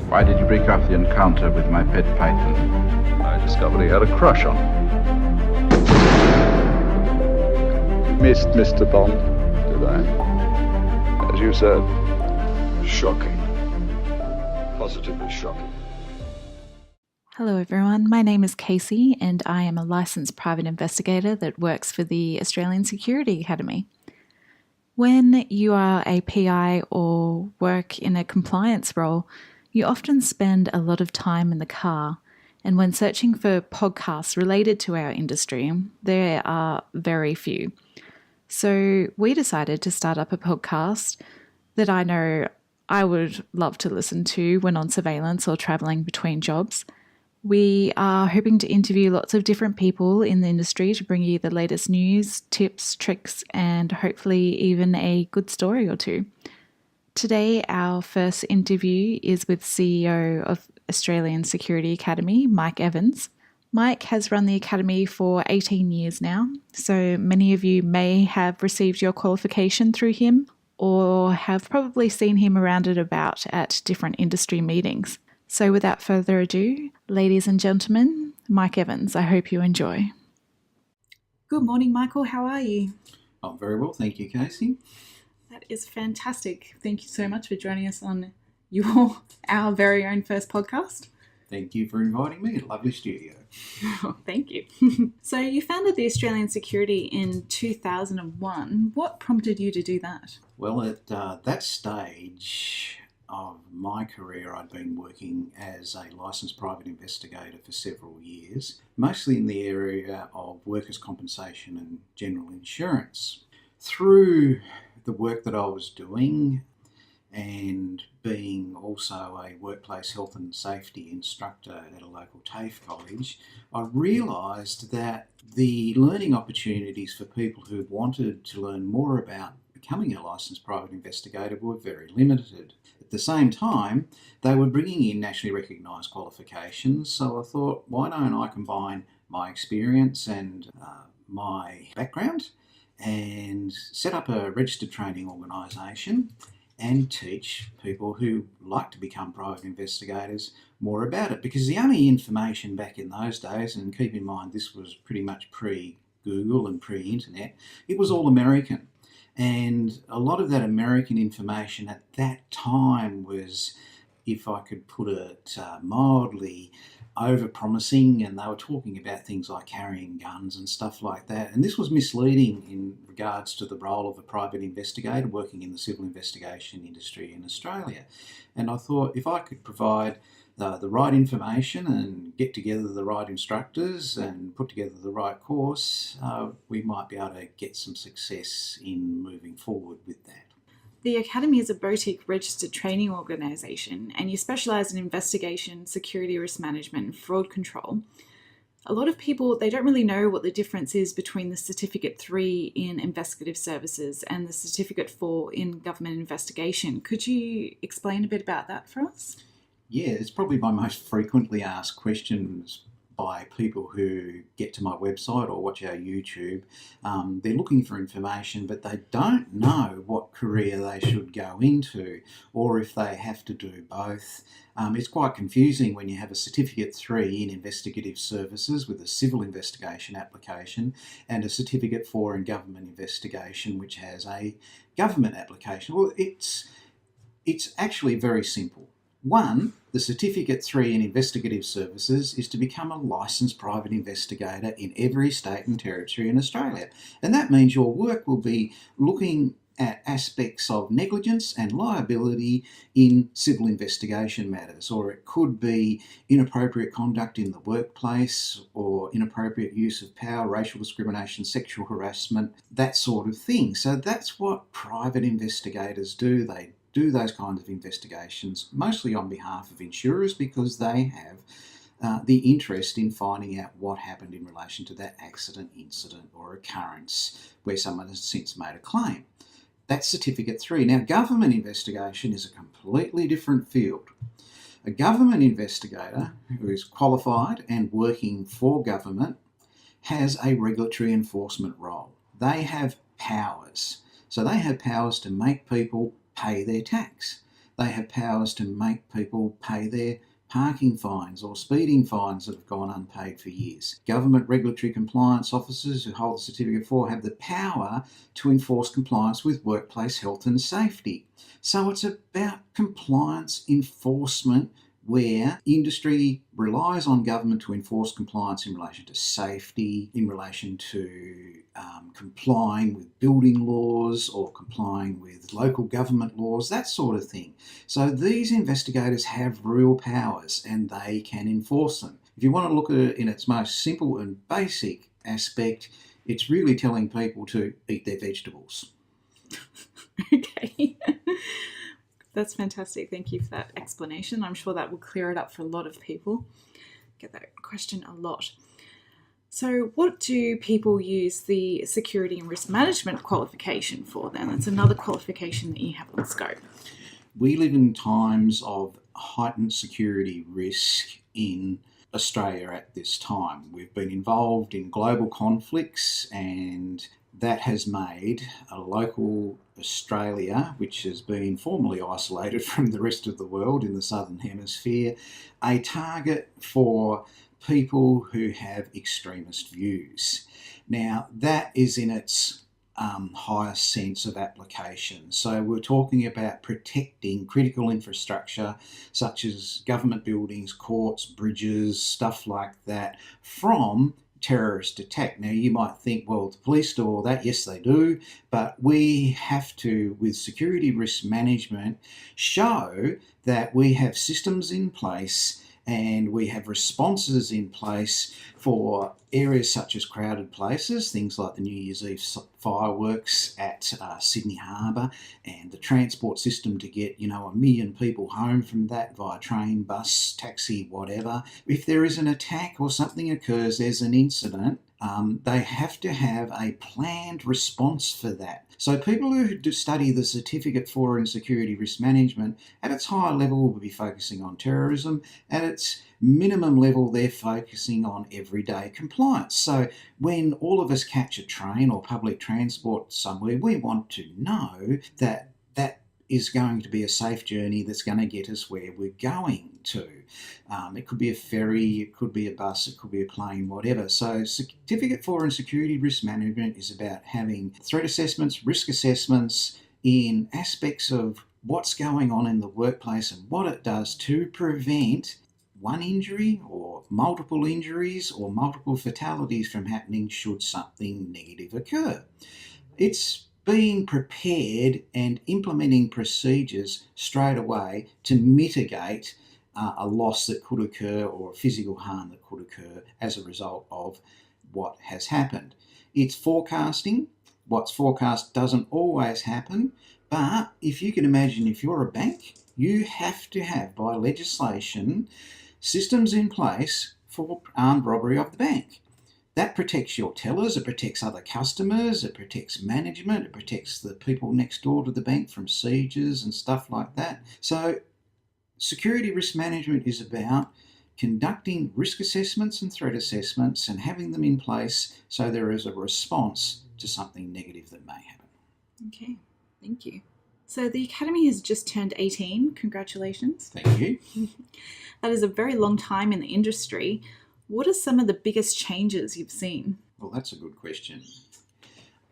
Why did you break off the encounter with my pet python? I discovered he had a crush on me. Missed Mr. Bond, did I? As you said, shocking. Positively shocking. Hello everyone, my name is Casey and I am a licensed private investigator that works for the Australian Security Academy. When you are a PI or work in a compliance role, you often spend a lot of time in the car, and when searching for podcasts related to our industry, there are very few. So we decided to start up a podcast that I know I would love to listen to when on surveillance or travelling between jobs. We are hoping to interview lots of different people in the industry to bring you the latest news, tips, tricks, and hopefully even a good story or two. Today, our first interview is with CEO of Australian Security Academy, Mike Evans. Mike has run the Academy for 18 years now, so many of you may have received your qualification through him or have probably seen him around and about at different industry meetings. So without further ado, ladies and gentlemen, Mike Evans, I hope you enjoy. Good morning, Michael. How are you? I'm very well, thank you, Casey. That is fantastic. Thank you so much for joining us on our very own first podcast. Thank you for inviting me. Lovely studio. Oh, thank you. So you founded the Australian Security in 2001. What prompted you to do that? Well, at that stage of my career, I'd been working as a licensed private investigator for several years, mostly in the area of workers' compensation and general insurance. Through the work that I was doing and being also a workplace health and safety instructor at a local TAFE college, I realised that the learning opportunities for people who wanted to learn more about becoming a licensed private investigator were very limited. At the same time, they were bringing in nationally recognised qualifications, so I thought, why don't I combine my experience and my background and set up a registered training organisation and teach people who like to become private investigators more about it. Because the only information back in those days, and keep in mind this was pretty much pre-Google and pre-internet, it was all American. And a lot of that American information at that time was, if I could put it mildly, over-promising, and they were talking about things like carrying guns and stuff like that. And this was misleading in regards to the role of a private investigator working in the civil investigation industry in Australia. And I thought if I could provide the right information and get together the right instructors and put together the right course, we might be able to get some success in moving forward with that. The Academy is a boutique registered training organisation and you specialise in investigation, security risk management and fraud control. A lot of people, they don't really know what the difference is between the Certificate 3 in investigative services and the Certificate 4 in government investigation. Could you explain a bit about that for us? Yeah, it's probably my most frequently asked questions by people who get to my website or watch our YouTube. They're looking for information, but they don't know what career they should go into or if they have to do both. It's quite confusing when you have a Certificate 3 in investigative services with a civil investigation application and a Certificate 4 in government investigation, which has a government application. Well, it's actually very simple. One, the Certificate 3 in investigative services is to become a licensed private investigator in every state and territory in Australia. And that means your work will be looking at aspects of negligence and liability in civil investigation matters, or it could be inappropriate conduct in the workplace or inappropriate use of power, racial discrimination, sexual harassment, that sort of thing. So that's what private investigators do. They do those kinds of investigations, mostly on behalf of insurers because they have the interest in finding out what happened in relation to that accident, incident or occurrence where someone has since made a claim. That's Certificate 3. Now, government investigation is a completely different field. A government investigator who is qualified and working for government has a regulatory enforcement role. They have powers. So they have powers to make people pay their tax. They have powers to make people pay their parking fines or speeding fines that have gone unpaid for years. Government regulatory compliance officers who hold the Certificate 4 have the power to enforce compliance with workplace health and safety. So it's about compliance enforcement where industry relies on government to enforce compliance in relation to safety, in relation to complying with building laws or complying with local government laws, that sort of thing. So these investigators have real powers and they can enforce them. If you want to look at it in its most simple and basic aspect, it's really telling people to eat their vegetables. Okay. That's fantastic. Thank you for that explanation. I'm sure that will clear it up for a lot of people. Get that question a lot. So what do people use the security and risk management qualification for then? That's another qualification that you have on scope. We live in times of heightened security risk in Australia at this time. We've been involved in global conflicts, and that has made a local Australia, which has been formerly isolated from the rest of the world in the Southern Hemisphere, a target for people who have extremist views. Now, that is in its highest sense of application. So we're talking about protecting critical infrastructure such as government buildings, courts, bridges, stuff like that from terrorist attack. Now you might think, well, the police do all that. Yes, they do. But we have to, with security risk management, show that we have systems in place and we have responses in place for areas such as crowded places, things like the New Year's Eve fireworks at Sydney Harbour, and the transport system to get, 1 million people home from that via train, bus, taxi, whatever. If there is an attack or something occurs, there's an incident, they have to have a planned response for that. So people who do study the Certificate 4 in Security Risk Management, at its higher level will be focusing on terrorism. At its minimum level, they're focusing on everyday compliance. So when all of us catch a train or public transport somewhere, we want to know that that is going to be a safe journey that's going to get us where we're going to. It could be a ferry, it could be a bus, it could be a plane, whatever. So Certificate 4 in Security Risk Management is about having threat assessments, risk assessments in aspects of what's going on in the workplace and what it does to prevent one injury or multiple injuries or multiple fatalities from happening should something negative occur. It's being prepared and implementing procedures straight away to mitigate a loss that could occur or physical harm that could occur as a result of what has happened. It's forecasting. What's forecast doesn't always happen, but if you can imagine, if you're a bank, you have to have, by legislation, systems in place for armed robbery of the bank. That protects your tellers, it protects other customers, it protects management, it protects the people next door to the bank from sieges and stuff like that. So security risk management is about conducting risk assessments and threat assessments and having them in place so there is a response to something negative that may happen. Okay, thank you. So the Academy has just turned 18. Congratulations. Thank you. That is a very long time in the industry. What are some of the biggest changes you've seen? Well, that's a good question.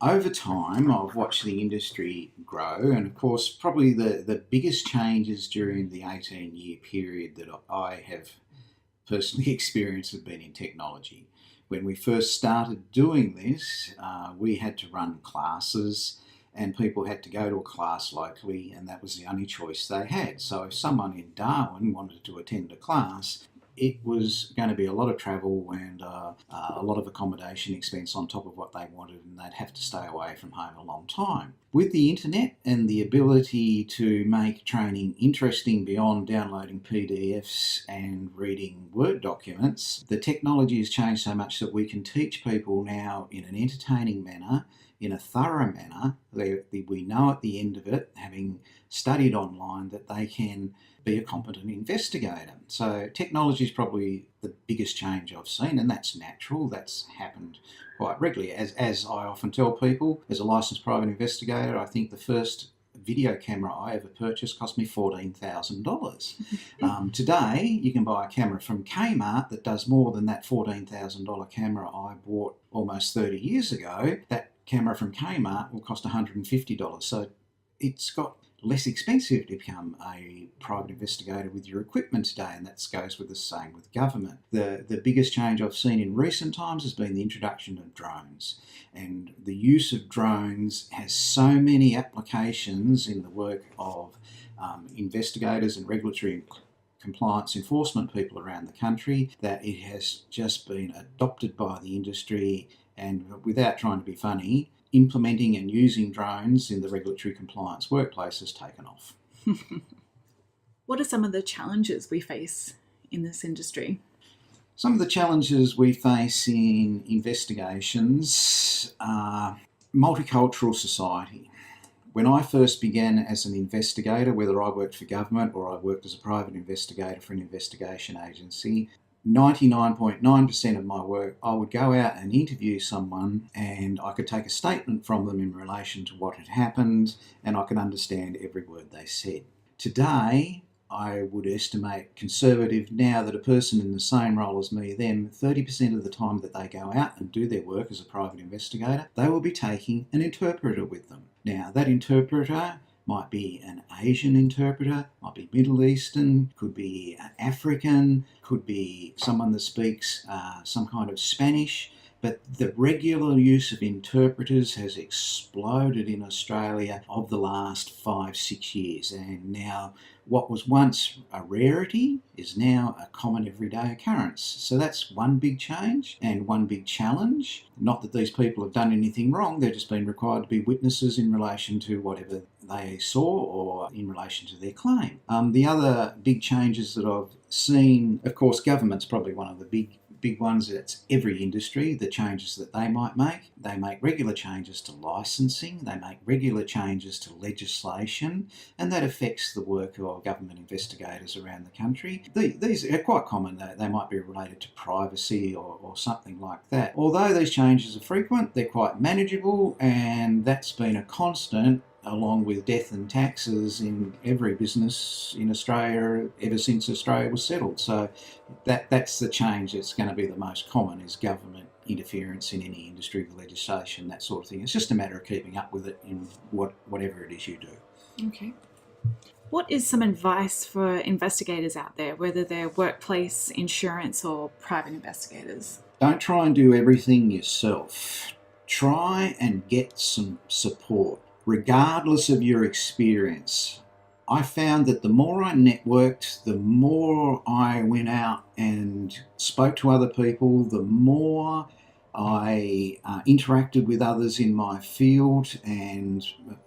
Over time, I've watched the industry grow, and of course, probably the biggest changes during the 18-year period that I have personally experienced have been in technology. When we first started doing this, we had to run classes, and people had to go to a class locally, and that was the only choice they had. So if someone in Darwin wanted to attend a class, it was going to be a lot of travel and a lot of accommodation expense on top of what they wanted, and they'd have to stay away from home a long time. With the internet and the ability to make training interesting beyond downloading PDFs and reading Word documents, the technology has changed so much that we can teach people now in an entertaining manner, in a thorough manner. We know at the end of it, having studied online, that they can be a competent investigator. So technology is probably the biggest change I've seen, and that's natural. That's happened quite regularly. As I often tell people, as a licensed private investigator, I think the first video camera I ever purchased cost me $14,000. Today, you can buy a camera from Kmart that does more than that $14,000 camera I bought almost 30 years ago. That camera from Kmart will cost $150. So it's got less expensive to become a private investigator with your equipment today, and that goes with the same with government. The biggest change I've seen in recent times has been the introduction of drones, and the use of drones has so many applications in the work of investigators and regulatory compliance enforcement people around the country that it has just been adopted by the industry, and without trying to be funny, implementing and using drones in the regulatory compliance workplace has taken off. What are some of the challenges we face in this industry? Some of the challenges we face in investigations are multicultural society. When I first began as an investigator, whether I worked for government or I worked as a private investigator for an investigation agency, 99.9% of my work, I would go out and interview someone and I could take a statement from them in relation to what had happened and I could understand every word they said. Today, I would estimate conservative now that a person in the same role as me, them, 30% of the time that they go out and do their work as a private investigator, they will be taking an interpreter with them. Now, that interpreter might be an Asian interpreter, might be Middle Eastern, could be African, could be someone that speaks some kind of Spanish. But the regular use of interpreters has exploded in Australia of the last 5-6 years. And now what was once a rarity is now a common everyday occurrence. So that's one big change and one big challenge. Not that these people have done anything wrong, they've just been required to be witnesses in relation to whatever they saw or in relation to their claim. The other big changes that I've seen, of course, government's probably one of the big ones. It's every industry, the changes that they might make. They make regular changes to licensing, they make regular changes to legislation, and that affects the work of government investigators around the country. These are quite common. They might be related to privacy or something like that. Although these changes are frequent, they're quite manageable, and that's been a constant along with death and taxes in every business in Australia ever since Australia was settled. So that's the change that's going to be the most common, is government interference in any industry with legislation, that sort of thing. It's just a matter of keeping up with it in whatever it is you do. Okay. What is some advice for investigators out there, whether they're workplace, insurance or private investigators? Don't try and do everything yourself. Try and get some support. Regardless of your experience, I found that the more I networked, the more I went out and spoke to other people, the more I interacted with others in my field and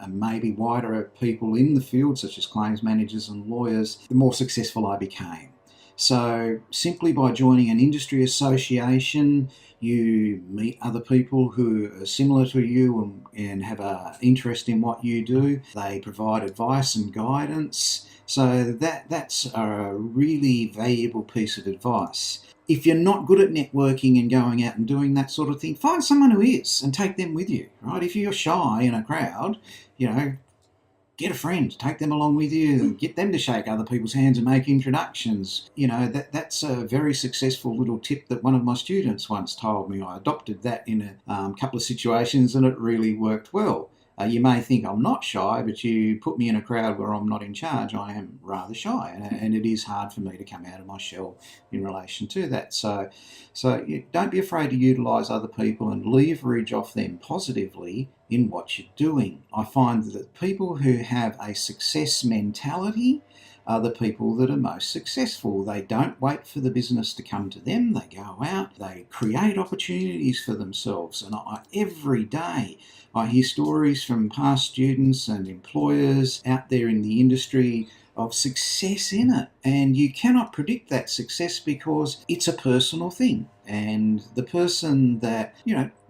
maybe wider people in the field, such as claims managers and lawyers, the more successful I became. So simply by joining an industry association, you meet other people who are similar to you and have an interest in what you do. They provide advice and guidance. So that's a really valuable piece of advice. If you're not good at networking and going out and doing that sort of thing, find someone who is and take them with you, right? If you're shy in a crowd, get a friend, take them along with you, get them to shake other people's hands and make introductions. That's a very successful little tip that one of my students once told me. I adopted that in a couple of situations and it really worked well. You may think I'm not shy, but you put me in a crowd where I'm not in charge, I am rather shy, and it is hard for me to come out of my shell in relation to that. So don't be afraid to utilise other people and leverage off them positively in what you're doing. I find that people who have a success mentality are the people that are most successful. They don't wait for the business to come to them. They go out, they create opportunities for themselves. And every day I hear stories from past students and employers out there in the industry of success in it. And you cannot predict that success because it's a personal thing. And the person that,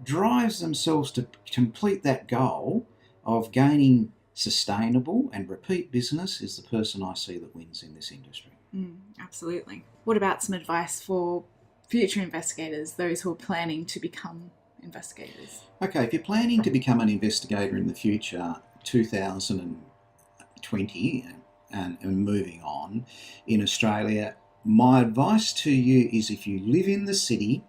drives themselves to complete that goal of gaining sustainable and repeat business is the person I see that wins in this industry. Absolutely. What about some advice for future investigators, those who are planning to become investigators? Okay, if you're planning to become an investigator in the future, 2000 and 20 and moving on in Australia, my advice to you is if you live in the city,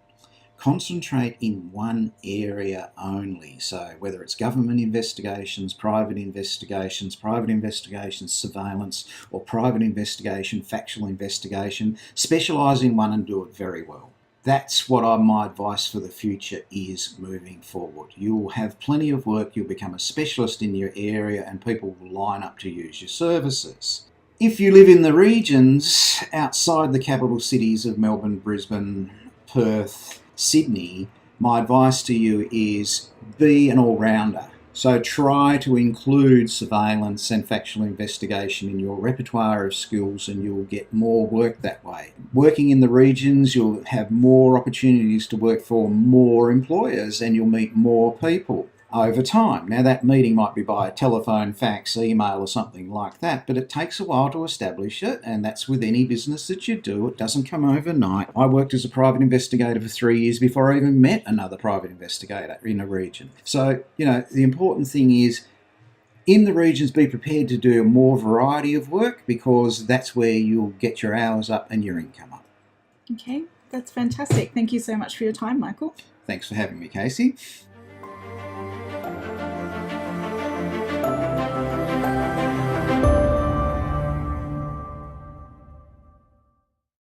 concentrate in one area only. So whether it's government investigations, private investigations, surveillance, or private investigation, factual investigation, specialise in one and do it very well. That's what my advice for the future is moving forward. You'll have plenty of work, you'll become a specialist in your area, and people will line up to use your services. If you live in the regions outside the capital cities of Melbourne, Brisbane, Perth, Sydney, my advice to you is be an all-rounder. So try to include surveillance and factual investigation in your repertoire of skills, and you'll get more work that way. Working in the regions, you'll have more opportunities to work for more employers, and you'll meet more people over time. Now, that meeting might be by telephone, fax, email, or something like that, but it takes a while to establish it, and that's with any business that you do. It doesn't come overnight. I worked as a private investigator for 3 years before I even met another private investigator in a region. So, the important thing is, in the regions, be prepared to do a more variety of work, because that's where you'll get your hours up and your income up. Okay, that's fantastic. Thank you so much for your time, Michael. Thanks for having me, Casey.